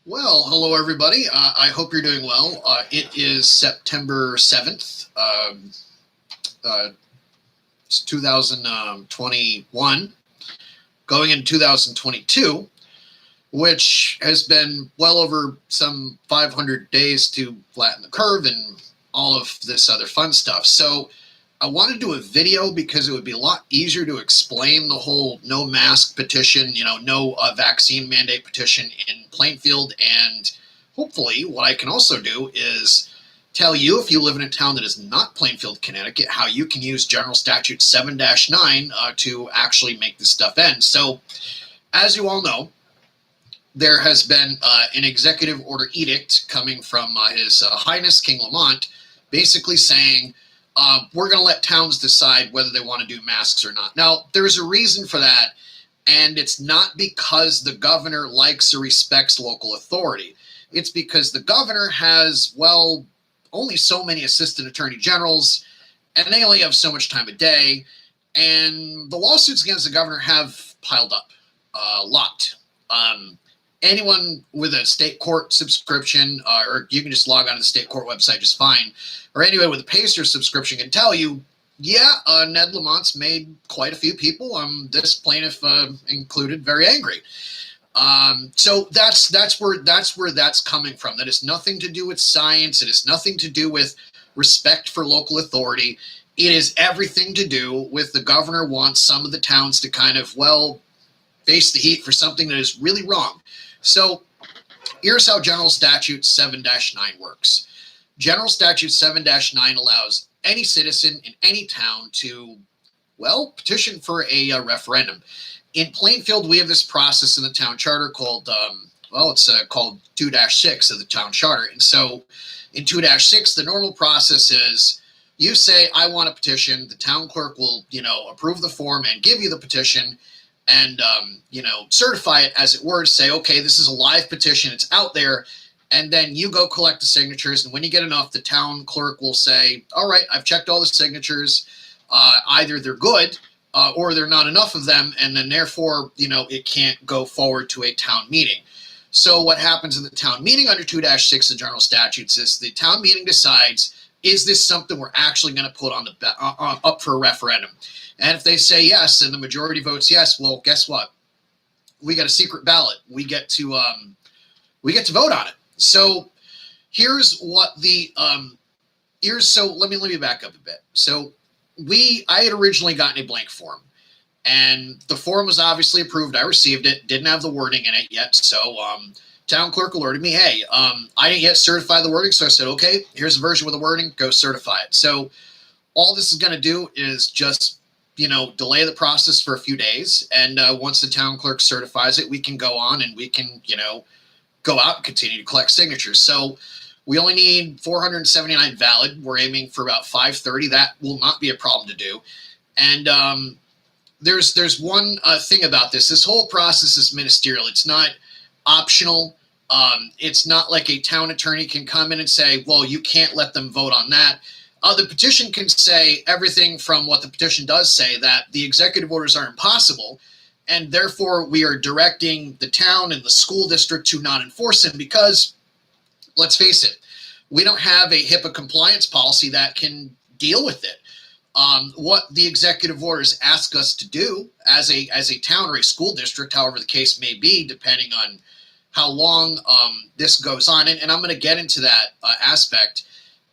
Well, hello everybody. I hope you're doing well. It is September 7th. It's 2021, going into 2022, which has been well over some 500 days to flatten the curve and all of this other fun stuff. So I want to do a video because it would be a lot easier to explain the whole no mask petition, no vaccine mandate petition in Plainfield. And hopefully what I can also do is tell you, if you live in a town that is not Plainfield, Connecticut, how you can use General Statutes 7-9 to actually make this stuff end. So as you all know, there has been an executive order edict coming from His Highness King Lamont, basically saying, we're going to let towns decide whether they want to do masks or not. Now, there's a reason for that, and it's not because the governor likes or respects local authority. It's because the governor has, well, only so many assistant attorney generals, and they only have so much time a day, and the lawsuits against the governor have piled up a lot. Anyone with a state court subscription, or you can just log on to the state court website just fine, or anyone with a Pacer subscription can tell you, yeah, Ned Lamont's made quite a few people, this plaintiff included, very angry. So that's where that's coming from. That has nothing to do with science. It has nothing to do with respect for local authority. It is everything to do with the governor wants some of the towns to kind of, well, face the heat for something that is really wrong. So here's how General Statute 7-9 works. General Statute 7-9 allows any citizen in any town to, well, petition for a referendum. In Plainfield, we have this process in the town charter called, it's called 2-6 of the town charter. And so in 2-6, the normal process is you say, I want a petition. The town clerk will, approve the form and give you the petition and, certify it, as it were, to say, okay, this is a live petition. It's out there. And then you go collect the signatures. And when you get enough, the town clerk will say, all right, I've checked all the signatures. Either they're good or they're not enough of them. And then therefore, it can't go forward to a town meeting. So what happens in the town meeting under 2-6 of General Statutes is the town meeting decides, is this something we're actually going to put on up for a referendum? And if they say yes, and the majority votes yes, well, guess what? We got a secret ballot. We get to vote on it. So here's what so let me back up a bit. So I had originally gotten a blank form, and the form was obviously approved. I received it, didn't have the wording in it yet. So town clerk alerted me, hey, I didn't yet certify the wording. So I said, okay, here's a version with the wording, go certify it. So all this is going to do is just, delay the process for a few days. And once the town clerk certifies it, we can go on and we can, go out and continue to collect signatures. So we only need 479 valid. We're aiming for about 530. That will not be a problem to do. And there's one thing about this. This whole process is ministerial. It's not optional. It's not like a town attorney can come in and say, well, you can't let them vote on that. The petition can say everything from what the petition does say, that the executive orders are impossible, and therefore we are directing the town and the school district to not enforce them because, let's face it, we don't have a HIPAA compliance policy that can deal with it. What the executive orders ask us to do as a town or a school district, however the case may be, depending on how long this goes on, and I'm going to get into that aspect,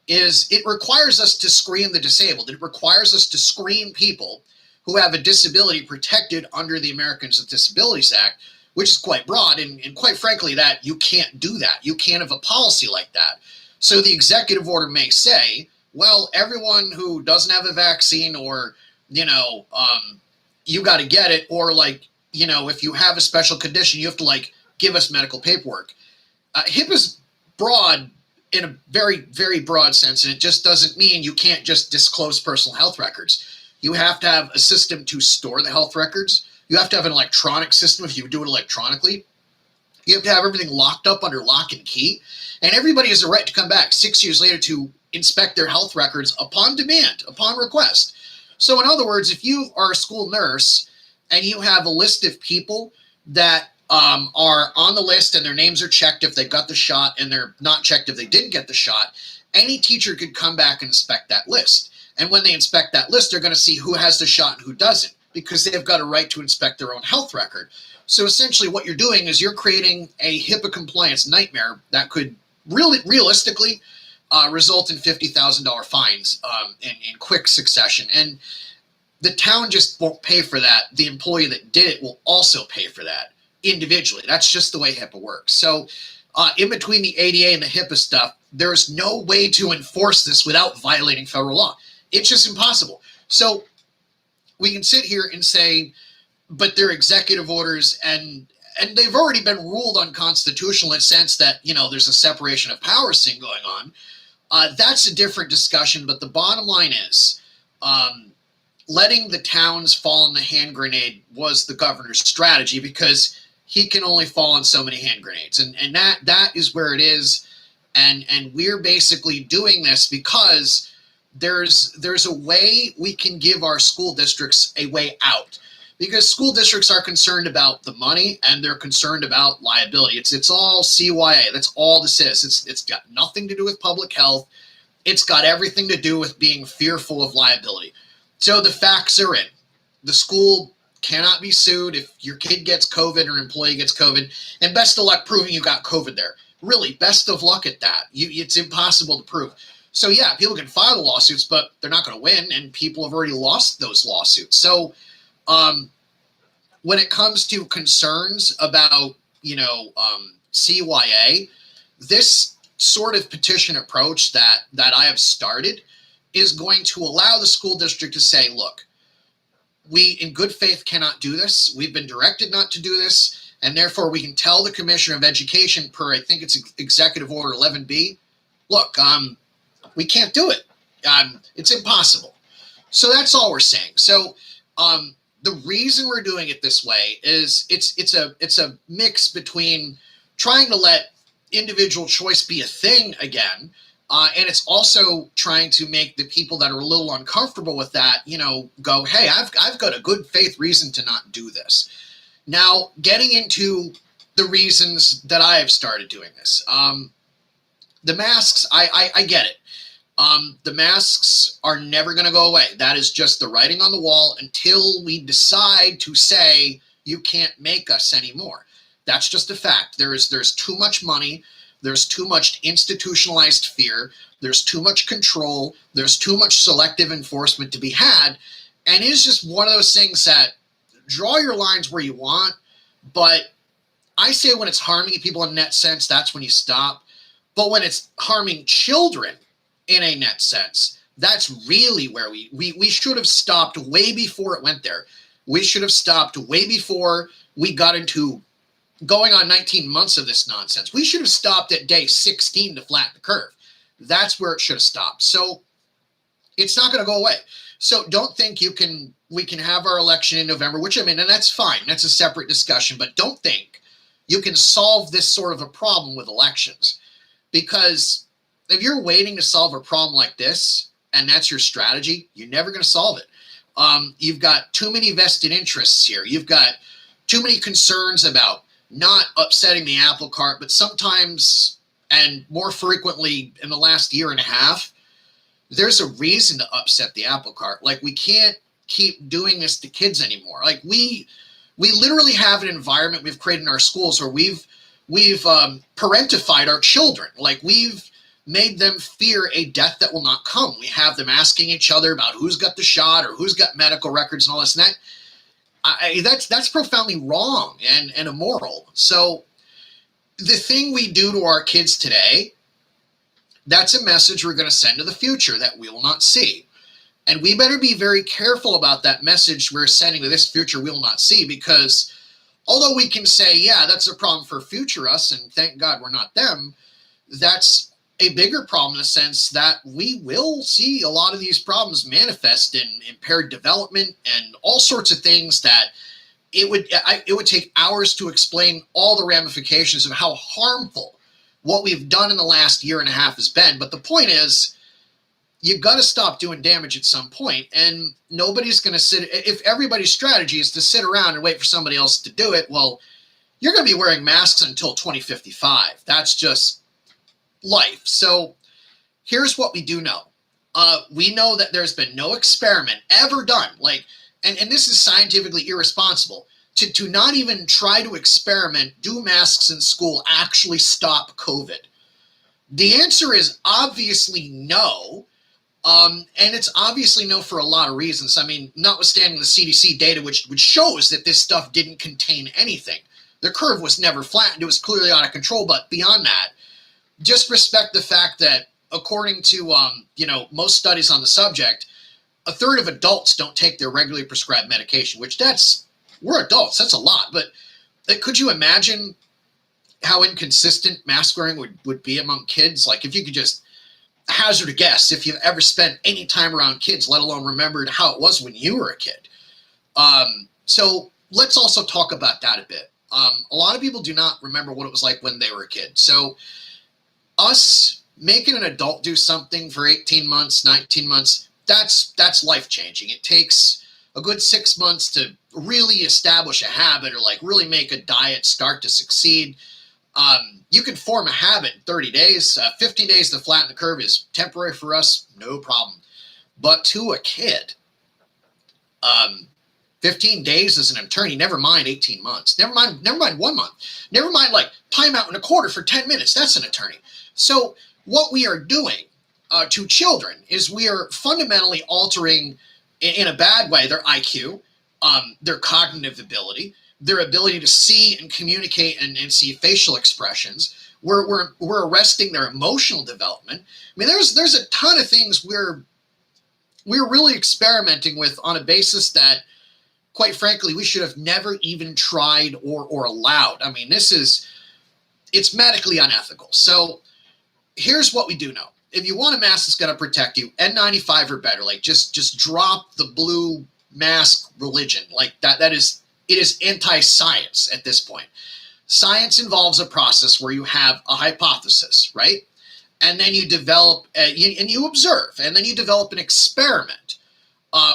is it requires us to screen the disabled. It requires us to screen people who have a disability protected under the Americans with Disabilities Act, which is quite broad, and quite frankly, that you can't do that. You can't have a policy like that. So the executive order may say, well, everyone who doesn't have a vaccine, or, you got to get it, or if you have a special condition, you have to give us medical paperwork. HIPAA's broad in a very, very broad sense, and it just doesn't mean you can't just disclose personal health records. You have to have a system to store the health records. You have to have an electronic system if you do it electronically. You have to have everything locked up under lock and key. And everybody has a right to come back 6 years later to inspect their health records upon demand, upon request. So in other words, if you are a school nurse and you have a list of people that are on the list and their names are checked if they got the shot, and they're not checked if they didn't get the shot, any teacher could come back and inspect that list. And when they inspect that list, they're going to see who has the shot and who doesn't, because they've got a right to inspect their own health record. So essentially what you're doing is you're creating a HIPAA compliance nightmare that could really realistically result in $50,000 fines in quick succession. And the town just won't pay for that. The employee that did it will also pay for that individually. That's just the way HIPAA works. So in between the ADA and the HIPAA stuff, there's no way to enforce this without violating federal law. It's just impossible. So we can sit here and say, but they're executive orders, and they've already been ruled unconstitutional in the sense that, you know, there's a separation of powers thing going on. That's a different discussion, but the bottom line is letting the towns fall in the hand grenade was the governor's strategy, because he can only fall on so many hand grenades, and that is where it is. And we're basically doing this because there's a way we can give our school districts a way out, because school districts are concerned about the money and they're concerned about liability. It's all CYA. That's all this is. It's got nothing to do with public health. It's got everything to do with being fearful of liability. So the facts are in. The school cannot be sued if your kid gets COVID or employee gets COVID, and best of luck proving you got COVID there. Really, best of luck at that. It's impossible to prove. So yeah, people can file the lawsuits, but they're not going to win, and people have already lost those lawsuits. So when it comes to concerns about, CYA, this sort of petition approach that I have started is going to allow the school district to say, look, we in good faith cannot do this. We've been directed not to do this, and therefore we can tell the Commissioner of Education per, I think it's Executive Order 11B, look, we can't do it. It's impossible. So that's all we're saying. So the reason we're doing it this way is it's a mix between trying to let individual choice be a thing again, and it's also trying to make the people that are a little uncomfortable with that, go, hey, I've got a good faith reason to not do this. Now, getting into the reasons that I have started doing this. The masks, I get it. The masks are never going to go away. That is just the writing on the wall until we decide to say you can't make us anymore. That's just a fact. There's too much money. There's too much institutionalized fear. There's too much control. There's too much selective enforcement to be had. And it's just one of those things that draw your lines where you want. But I say when it's harming people in a net sense, that's when you stop. But when it's harming children in a net sense, that's really where we should have stopped way before it went there. We should have stopped way before we got into going on 19 months of this nonsense. We should have stopped at day 16 to flatten the curve. That's where it should have stopped. So it's not going to go away. So don't think we can have our election in November, which, I mean, and that's fine. That's a separate discussion. But don't think you can solve this sort of a problem with elections. Because if you're waiting to solve a problem like this, and that's your strategy, you're never going to solve it. You've got too many vested interests here. You've got too many concerns about not upsetting the apple cart, but sometimes, and more frequently in the last year and a half, there's a reason to upset the apple cart. Like, we can't keep doing this to kids anymore. Like, we literally have an environment we've created in our schools where we've parentified our children. Like, we've made them fear a death that will not come. We have them asking each other about who's got the shot or who's got medical records and all this and that. That's profoundly wrong and immoral. So the thing we do to our kids today, that's a message we're going to send to the future that we will not see. And we better be very careful about that message we're sending to this future we will not see, because although we can say, yeah, that's a problem for future us, and thank God we're not them, that's a bigger problem in the sense that we will see a lot of these problems manifest in impaired development and all sorts of things that it would take hours to explain all the ramifications of how harmful what we've done in the last year and a half has been. But the point is, you've got to stop doing damage at some point, and nobody's going to sit. If everybody's strategy is to sit around and wait for somebody else to do it, well, you're going to be wearing masks until 2055. That's just life. So here's what we do know. We know that there's been no experiment ever done, and this is scientifically irresponsible, to not even try to experiment, do masks in school actually stop COVID. The answer is obviously no, and it's obviously no for a lot of reasons. I mean, notwithstanding the CDC data, which shows that this stuff didn't contain anything. The curve was never flattened. It was clearly out of control, but beyond that, just respect the fact that according to most studies on the subject, a third of adults don't take their regularly prescribed medication, which we're adults, that's a lot. But could you imagine how inconsistent mask wearing would be among kids? Like, if you could just hazard a guess, if you've ever spent any time around kids, let alone remembered how it was when you were a kid. So let's also talk about that a bit. A lot of people do not remember what it was like when they were a kid. So us making an adult do something for 18 months, 19 months, that's life-changing. It takes a good 6 months to really establish a habit, or really make a diet start to succeed. You can form a habit in 30 days. 15 days to flatten the curve is temporary for us, no problem. But to a kid, 15 days as an attorney, never mind 18 months, never mind 1 month, never mind time out in a quarter for 10 minutes, that's an attorney. So what we are doing to children is we are fundamentally altering, in a bad way, their IQ, their cognitive ability, their ability to see and communicate and see facial expressions. We're arresting their emotional development. I mean, there's a ton of things we're really experimenting with on a basis that, quite frankly, we should have never even tried or allowed. I mean, it's medically unethical. So here's what we do know. If you want a mask that's going to protect you, N95 or better. Just drop the blue mask religion. It is anti-science at this point. Science involves a process where you have a hypothesis, right? And then you develop, and you observe, and then you develop an experiment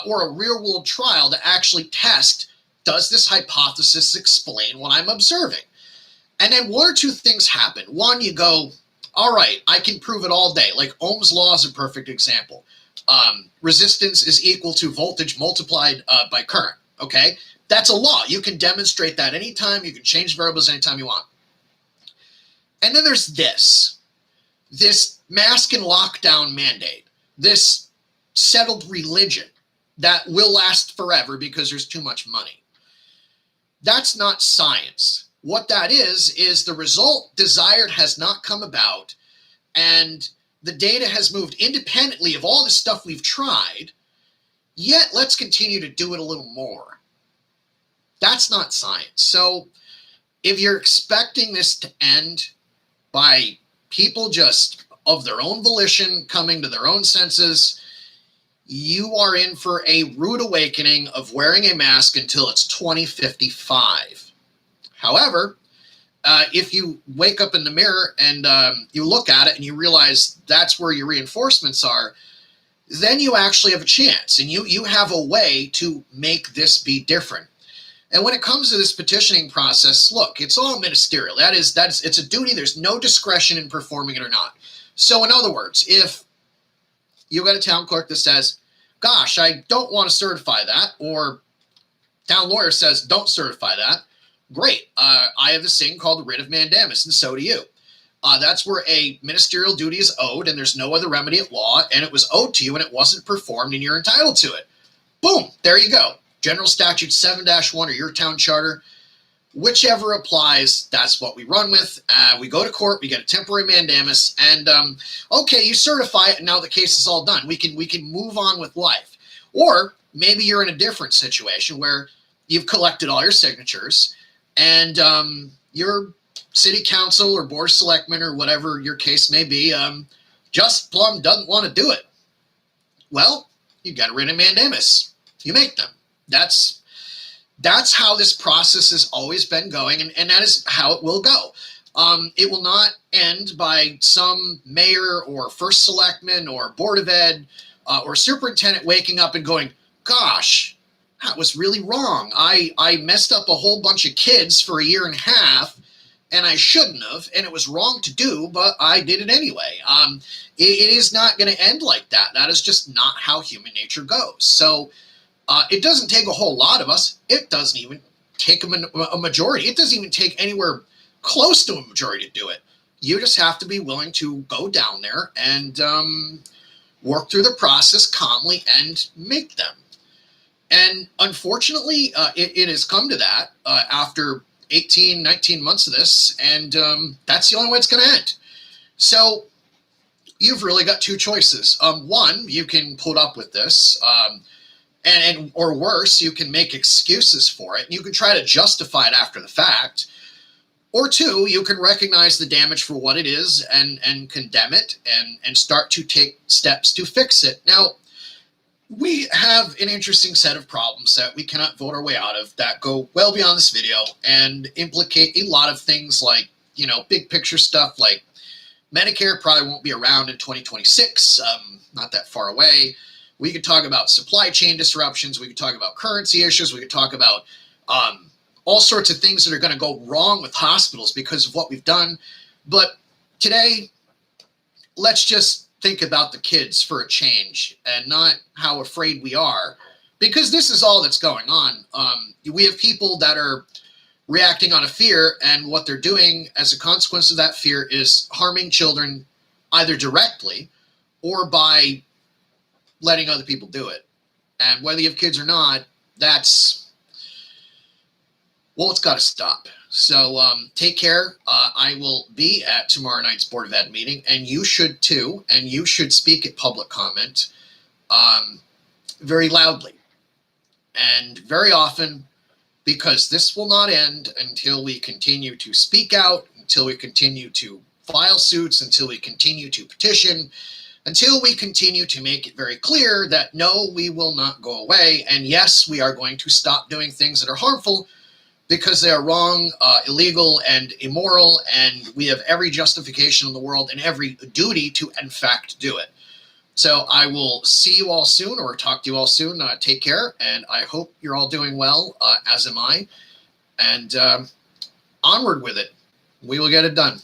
or a real-world trial to actually test, does this hypothesis explain what I'm observing? And then one or two things happen. One, you go, all right, I can prove it all day. Like Ohm's law is a perfect example. Resistance is equal to voltage multiplied by current, okay? That's a law. You can demonstrate that anytime. You can change variables anytime you want. And then there's this mask and lockdown mandate, this settled religion that will last forever because there's too much money. That's not science. What that is the result desired has not come about, and the data has moved independently of all the stuff we've tried, yet let's continue to do it a little more. That's not science. So if you're expecting this to end by people just of their own volition coming to their own senses, you are in for a rude awakening of wearing a mask until it's 2055. However, if you wake up in the mirror and you look at it and you realize that's where your reinforcements are, then you actually have a chance, and you have a way to make this be different. And when it comes to this petitioning process, look, it's all ministerial. It's a duty. There's no discretion in performing it or not. So in other words, if you got a town clerk that says, gosh, I don't want to certify that, or town lawyer says, don't certify that, great. I have this thing called the writ of mandamus, and so do you. That's where a ministerial duty is owed, and there's no other remedy at law, and it was owed to you, and it wasn't performed, and you're entitled to it. Boom, there you go. General Statutes 7-1 or your town charter, whichever applies, that's what we run with. We go to court, we get a temporary mandamus, and okay, you certify it, and now the case is all done. We can move on with life. Or maybe you're in a different situation where you've collected all your signatures, and your city council or board of selectmen or whatever your case may be just plumb doesn't want to do it. Well, you got a writ of mandamus. You make them. That's how this process has always been going, and that is how it will go. It will not end by some mayor or first selectman or board of ed or superintendent waking up and going, gosh, that was really wrong. I messed up a whole bunch of kids for a year and a half, and I shouldn't have, and it was wrong to do, but I did it anyway. It is not going to end like that. That is just not how human nature goes. So it doesn't take a whole lot of us. It doesn't even take a majority. It doesn't even take anywhere close to a majority to do it. You just have to be willing to go down there and work through the process calmly and make them. And unfortunately, it has come to that after 18, 19 months of this, and that's the only way it's going to end. So you've really got two choices. One, you can put up with this, and or worse, you can make excuses for it. You can try to justify it after the fact. Or two, you can recognize the damage for what it is and condemn it and start to take steps to fix it. Now, we have an interesting set of problems that we cannot vote our way out of that go well beyond this video and implicate a lot of things like, big picture stuff like Medicare probably won't be around in 2026, not that far away. We could talk about supply chain disruptions. We could talk about currency issues. We could talk about all sorts of things that are going to go wrong with hospitals because of what we've done. But today, let's just think about the kids for a change and not how afraid we are, because this is all that's going on. We have people that are reacting on a fear, and what they're doing as a consequence of that fear is harming children either directly or by letting other people do it. And whether you have kids or not, it's got to stop. So take care. I will be at tomorrow night's Board of Ed meeting, and you should too, and you should speak at public comment very loudly and very often, because this will not end until we continue to speak out, until we continue to file suits, until we continue to petition, until we continue to make it very clear that no, we will not go away, and yes, we are going to stop doing things that are harmful, because they are wrong, illegal, and immoral, and we have every justification in the world and every duty to, in fact, do it. So I will see you all soon, or talk to you all soon. Take care, and I hope you're all doing well, as am I. And onward with it. We will get it done.